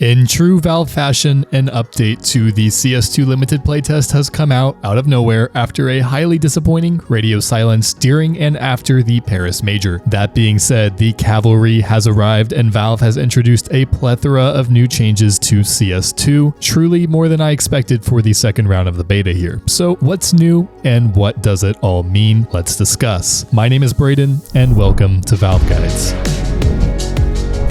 In true Valve fashion, an update to the CS2 limited playtest has come out of nowhere after a highly disappointing radio silence during and after the Paris Major. That being said, the cavalry has arrived and Valve has introduced a plethora of new changes to CS2, truly more than I expected for the second round of the beta here. So what's new and what does it all mean? Let's discuss. My name is Braden and welcome to Valve Guides.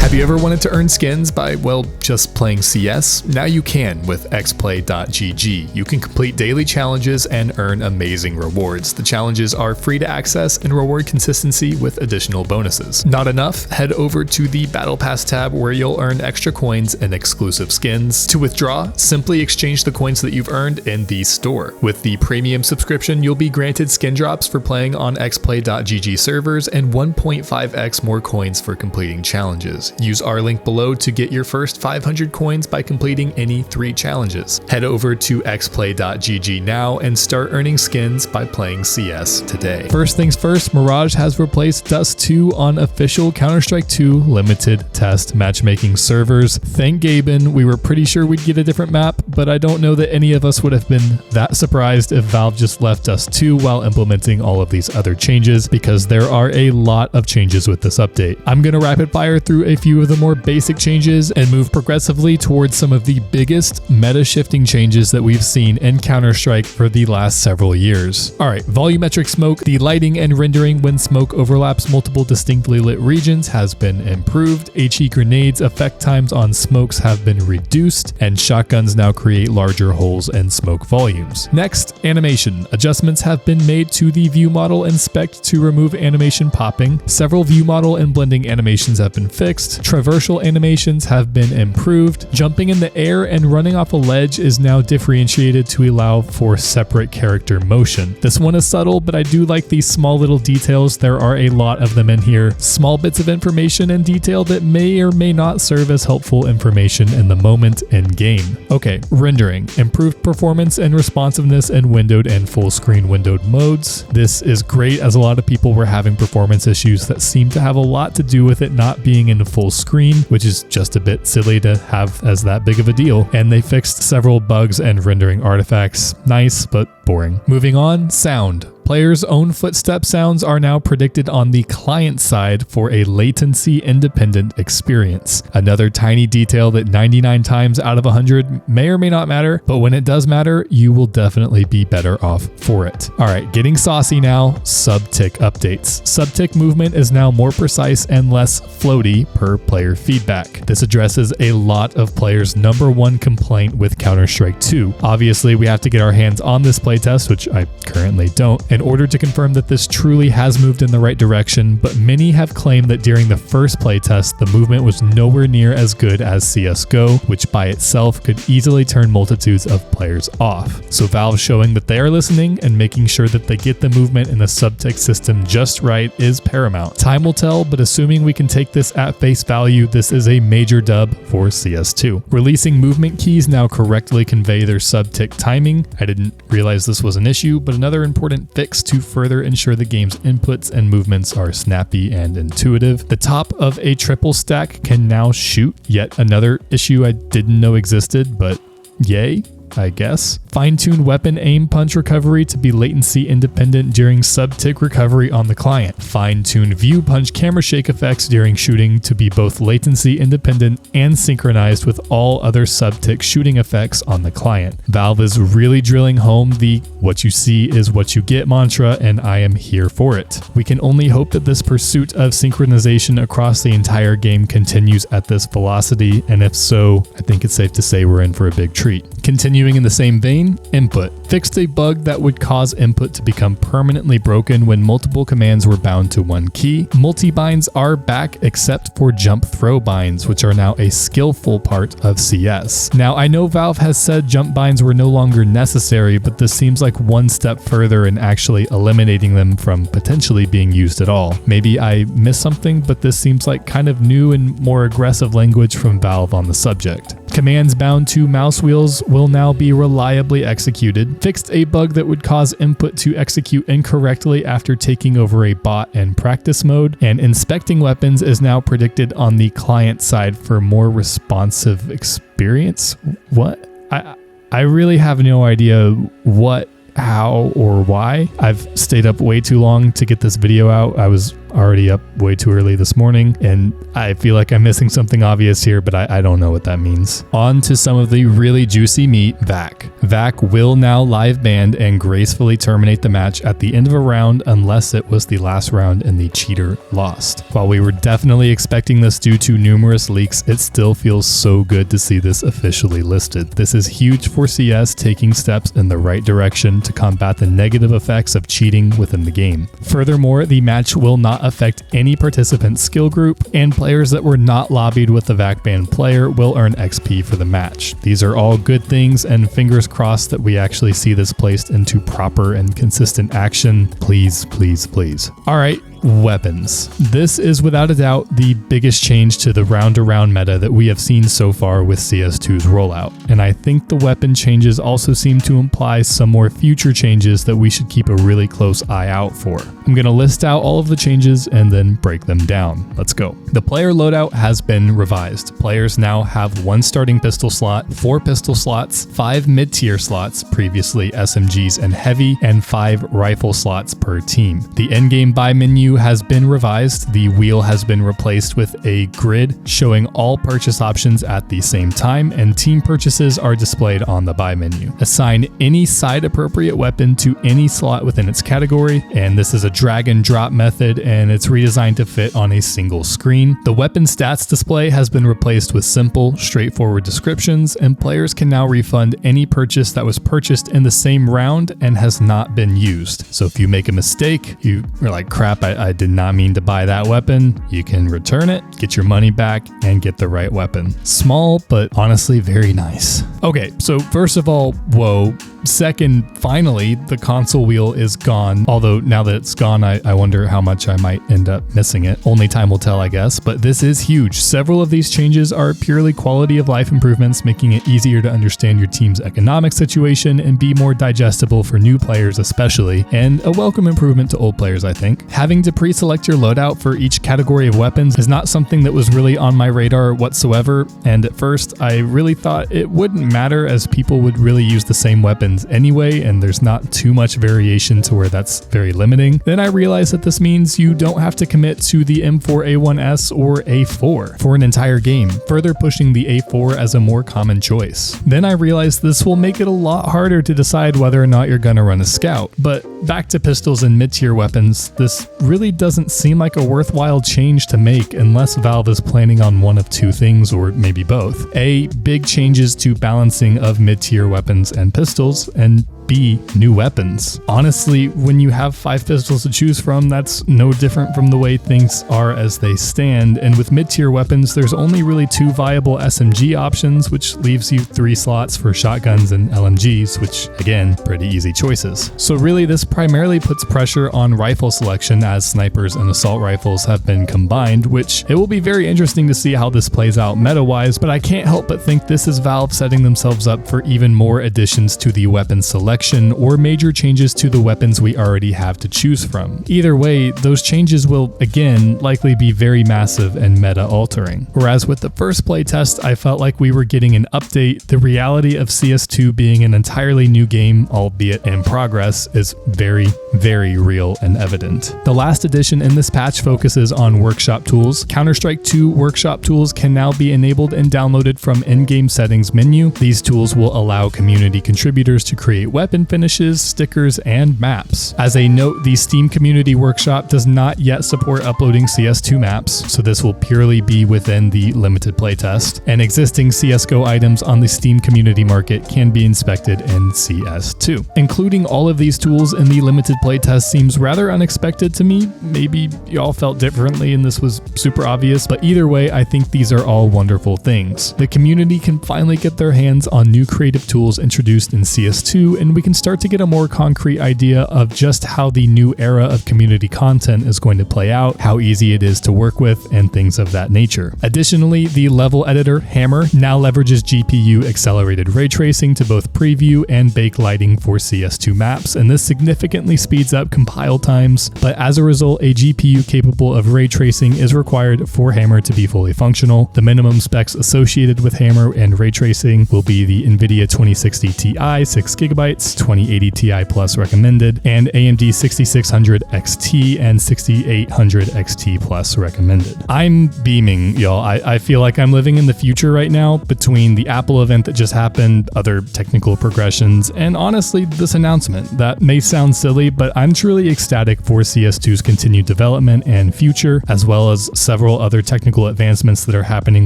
Have you ever wanted to earn skins by, well, just playing CS? Now you can with XPlayGG. You can complete daily challenges and earn amazing rewards. The challenges are free to access and reward consistency with additional bonuses. Not enough? Head over to the Battle Pass tab where you'll earn extra coins and exclusive skins. To withdraw, simply exchange the coins that you've earned in the store. With the premium subscription, you'll be granted skin drops for playing on XPlayGG servers and 1.5x more coins for completing challenges. Use our link below to get your first 500 coins by completing any 3 challenges. Head over to XPlay.gg now and start earning skins by playing CS today. First things first, Mirage has replaced Dust 2 on official Counter-Strike 2 limited test matchmaking servers. Thank Gaben, we were pretty sure we'd get a different map, but I don't know that any of us would have been that surprised if Valve just left Dust 2 while implementing all of these other changes, because there are a lot of changes with this update. I'm going to rapid fire through a few of the more basic changes and move progressively towards some of the biggest meta-shifting changes that we've seen in Counter-Strike for the last several years. Alright, volumetric smoke, the lighting and rendering when smoke overlaps multiple distinctly lit regions has been improved, HE grenades effect times on smokes have been reduced, and shotguns now create larger holes in smoke volumes. Next, animation. Adjustments have been made to the view model and spec to remove animation popping. Several view model and blending animations have been fixed. Traversal animations have been improved. Jumping in the air and running off a ledge is now differentiated to allow for separate character motion. This one is subtle, but I do like these small little details. There are a lot of them in here. Small bits of information and detail that may or may not serve as helpful information in the moment in game. Okay, rendering. Improved performance and responsiveness in windowed and full screen windowed modes. This is great as a lot of people were having performance issues that seem to have a lot to do with it not being in full screen, which is just a bit silly to have as that big of a deal. And they fixed several bugs and rendering artifacts. Nice, but boring. Moving on, sound. Players' own footstep sounds are now predicted on the client side for a latency-independent experience. Another tiny detail that 99 times out of 100 may or may not matter, but when it does matter, you will definitely be better off for it. Alright, getting saucy now, Subtic updates. Subtic movement is now more precise and less floaty per player feedback. This addresses a lot of players' #1 complaint with Counter-Strike 2. Obviously, we have to get our hands on this playtest, which I currently don't, in order to confirm that this truly has moved in the right direction, but many have claimed that during the first playtest, the movement was nowhere near as good as CSGO, which by itself could easily turn multitudes of players off. So Valve showing that they are listening and making sure that they get the movement in the Subtic system just right is paramount. Time will tell, but assuming we can take this at face value, this is a major dub for CS2. Releasing movement keys now correctly convey their Subtic timing. I didn't realize this was an issue, but another important fix to further ensure the game's inputs and movements are snappy and intuitive. The top of a triple stack can now shoot, yet another issue I didn't know existed, but yay, I guess. Fine-tune weapon aim punch recovery to be latency independent during Subtic recovery on the client. Fine-tune view punch camera shake effects during shooting to be both latency independent and synchronized with all other Subtic shooting effects on the client. Valve is really drilling home the "what you see is what you get" mantra, and I am here for it. We can only hope that this pursuit of synchronization across the entire game continues at this velocity, and if so, I think it's safe to say we're in for a big treat. Continuing in the same vein, input. Fixed a bug that would cause input to become permanently broken when multiple commands were bound to one key. Multi-binds are back except for jump throw binds, which are now a skillful part of CS. Now, I know Valve has said jump binds were no longer necessary, but this seems like one step further in actually eliminating them from potentially being used at all. Maybe I missed something, but this seems like kind of new and more aggressive language from Valve on the subject. Commands bound to mouse wheels will now be reliably executed. Fixed a bug that would cause input to execute incorrectly after taking over a bot in practice mode. And inspecting weapons is now predicted on the client side for more responsive experience. What? I really have no idea what, how, or why. I've stayed up way too long to get this video out. I was already up way too early this morning, and I feel like I'm missing something obvious here, but I don't know what that means. On to some of the really juicy meat, VAC. VAC will now live band and gracefully terminate the match at the end of a round unless it was the last round and the cheater lost. While we were definitely expecting this due to numerous leaks, it still feels so good to see this officially listed. This is huge for CS taking steps in the right direction to combat the negative effects of cheating within the game. Furthermore, the match will not affect any participant's skill group, and players that were not lobbied with the VAC ban player will earn XP for the match. These are all good things, and fingers crossed that we actually see this placed into proper and consistent action. Please, please, please. All right. Weapons. This is without a doubt the biggest change to the round-to-round meta that we have seen so far with CS2's rollout, and I think the weapon changes also seem to imply some more future changes that we should keep a really close eye out for. I'm going to list out all of the changes and then break them down. Let's go. The player loadout has been revised. Players now have 1 starting pistol slot, 4 pistol slots, 5 mid-tier slots, previously SMGs and heavy, and 5 rifle slots per team. The endgame buy menu has been revised. The wheel has been replaced with a grid showing all purchase options at the same time, and team purchases are displayed on the buy menu. Assign any side appropriate weapon to any slot within its category, and this is a drag and drop method, and it's redesigned to fit on a single screen. The weapon stats display has been replaced with simple, straightforward descriptions, and players can now refund any purchase that was purchased in the same round and has not been used. So if you make a mistake, you are like, crap, I did not mean to buy that weapon, you can return it, get your money back, and get the right weapon. Small, but honestly very nice. Okay, so first of all, whoa. Second, finally, the console wheel is gone. Although now that it's gone, I wonder how much I might end up missing it. Only time will tell, I guess, but this is huge. Several of these changes are purely quality of life improvements, making it easier to understand your team's economic situation and be more digestible for new players especially, and a welcome improvement to old players, I think. Having to pre-select your loadout for each category of weapons is not something that was really on my radar whatsoever, and at first I really thought it wouldn't matter as people would really use the same weapons anyway, and there's not too much variation to where that's very limiting. Then I realized that this means you don't have to commit to the M4A1S or A4 for an entire game, further pushing the A4 as a more common choice. Then I realized this will make it a lot harder to decide whether or not you're gonna run a scout. But back to pistols and mid-tier weapons, this really doesn't seem like a worthwhile change to make unless Valve is planning on one of two things, or maybe both. A, big changes to balancing of mid-tier weapons and pistols, and B, new weapons. Honestly, when you have 5 pistols to choose from, that's no different from the way things are as they stand, and with mid-tier weapons, there's only really 2 viable SMG options, which leaves you 3 slots for shotguns and LMGs, which, again, pretty easy choices. So really, this primarily puts pressure on rifle selection as snipers and assault rifles have been combined, which it will be very interesting to see how this plays out meta-wise, but I can't help but think this is Valve setting themselves up for even more additions to the weapon selection or major changes to the weapons we already have to choose from. Either way, those changes will, again, likely be very massive and meta-altering. Whereas with the first playtest, I felt like we were getting an update, the reality of CS2 being an entirely new game, albeit in progress, is very, very real and evident. The last addition in this patch focuses on workshop tools. Counter-Strike 2 workshop tools can now be enabled and downloaded from in-game settings menu. These tools will allow community contributors to create weapon finishes, stickers, and maps. As a note, the Steam Community Workshop does not yet support uploading CS2 maps, so this will purely be within the limited playtest, and existing CSGO items on the Steam Community Market can be inspected in CS2. Including all of these tools in the limited playtest seems rather unexpected to me. Maybe y'all felt differently and this was super obvious, but either way, I think these are all wonderful things. The community can finally get their hands on new creative tools introduced in CS2, and we can start to get a more concrete idea of just how the new era of community content is going to play out, how easy it is to work with, and things of that nature. Additionally, the level editor Hammer now leverages GPU accelerated ray tracing to both preview and bake lighting for CS2 maps, and this significantly speeds up compile times, but as a result, a GPU capable of ray tracing is required for Hammer to be fully functional. The minimum specs associated with Hammer and ray tracing will be the NVIDIA 2060 Ti 6GB, 2080 Ti Plus recommended, and AMD 6600 XT and 6800 XT Plus recommended. I'm beaming, y'all. I feel like I'm living in the future right now between the Apple event that just happened, other technical progressions, and honestly, this announcement. That may sound silly, but I'm truly ecstatic for CS2's continued development and future, as well as several other technical advancements that are happening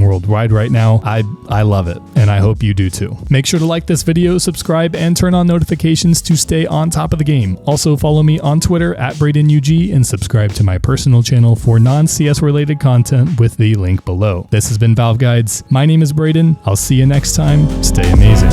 worldwide right now. I love it, and I hope you do too. Make sure to like this video, subscribe, and turn on notifications to stay on top of the game. Also follow me on Twitter at BradenUG and subscribe to my personal channel for non-CS related content with the link below. This has been Valve Guides. My name is Braden. I'll see you next time. Stay amazing.